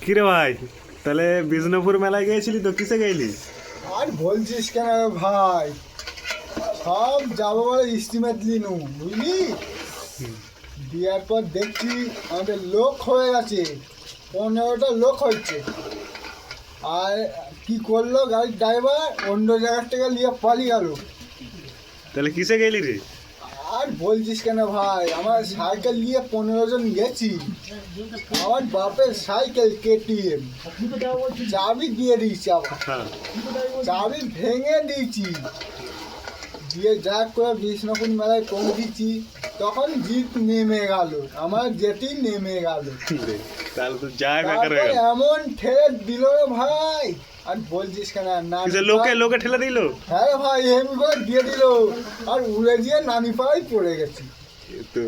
কিরে ভাই, তাহলে বিষ্ণুপুর মেলায় গিয়েছিলি তো, কিসে গেলি? আর বলছিস কেন ভাই, সব যাবো বলে ইস্টিমেট লিনু বুঝলি। দেওয়ার পর দেখছি আমাদের লোক হয়ে গেছে, 15টা লোক হয়েছে। আর কি করলো গাড়ির ড্রাইভার, অন্য জায়গার থেকে নিয়ে পালিয়ে গেল। তাহলে কিসে গেলি রে? আর বলছিস কেন ভাই, আমার সাইকেল নিয়ে 15 জন গেছি। আমার বাপের সাইকেল KTM, চাবি দিয়ে দিয়েছি, আবার হ্যাঁ। চাবি ভেঙে দিয়েছি। দিয়ে যা করে বিষ্ণুপুর মেলায় পৌঁছেছি, তখন জিপ নেমে গেল, আমার যেটি নেমে গেল। তাহলে তো যায় বেকার তারপর হয়ে গেল। এমন ঠেলে দিল রে ভাই, আর বলছিস কেন না। কিসে লোকে লোকে ঠেলে দিল? হ্যাঁ রে ভাই, এমনি করে দিয়ে দিল, আর উড়ে গিয়ে নানি পাড়ায় পড়ে গেছি। তো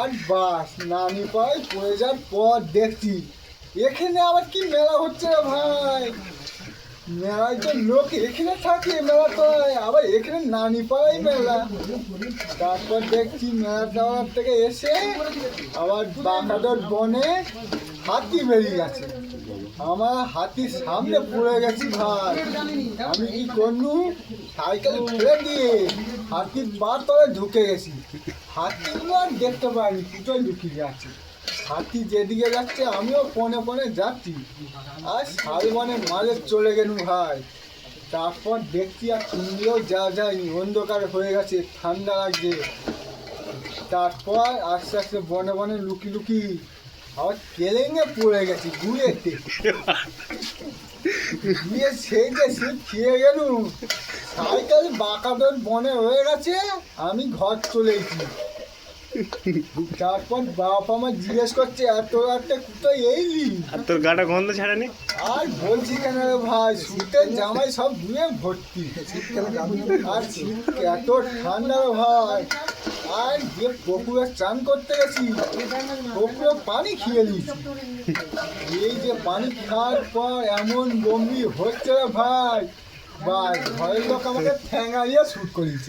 আর বাস নানি পাড়ায় পড়ে যাওয়ার পর দেখছি এখানে আবার কি মেলা হচ্ছে রে ভাই। মেলায় তো লোক এখানে থাকে, মেলা পাড়ায় আবার এখানে নানি পাড়ায় মেলা। তারপর দেখছি মেলা টাওয়ার থেকে এসে আবার বাঁকাডোর বনে হাতি বেরিয়ে গেছে। আমার হাতির সামনে পড়ে গেছি ভাই। আমি কি করলু, সাইকেল ফেলে দিয়ে হাতির পা তলে ঢুকে গেছি। হাতিগুলো আর দেখতে পাইনি, দুটোই লুকিয়ে যাচ্ছে। হাতি যেদিকে যাচ্ছে আমিও পনে পনে যাচ্ছি, আর শালবনের মাঝে চলে গেলুম ভাই। তারপর দেখছি আর তুমিও যা যায়নি, অন্ধকার হয়ে গেছে, ঠান্ডা লাগছে। তারপর আস্তে আস্তে বনে বনে লুকি লুকি আবার কেলেঙ্গে পড়ে গেছি ঘুরেতে। গিয়ে সেই যে সিট খেয়ে গেলুম, সাইকেল বাঁকাদোর বনে হয়ে গেছে, আমি ঘর চলে এসেছি। তারপর বাপ আমার জিজ্ঞেস করছে এত রাতে কোথায় এলি। আর তোর গাটা গন্ধ ছাড়েনি? আর বলছি কেন রে ভাই, শীতের জামাই সব ধুয়ে ভর্তি। আর শীত এত ঠান্ডা রে ভাই। আর যে পুকুরে স্নান করতে গেছি, পুকুরে পানি খেয়ে নিয়েছি। এই যে পানি খাওয়ার পর এমন বমি হচ্ছে রে ভাই, ভাই ঘরের লোক আমাকে ঠ্যাঙাইয়া শুট করেছে।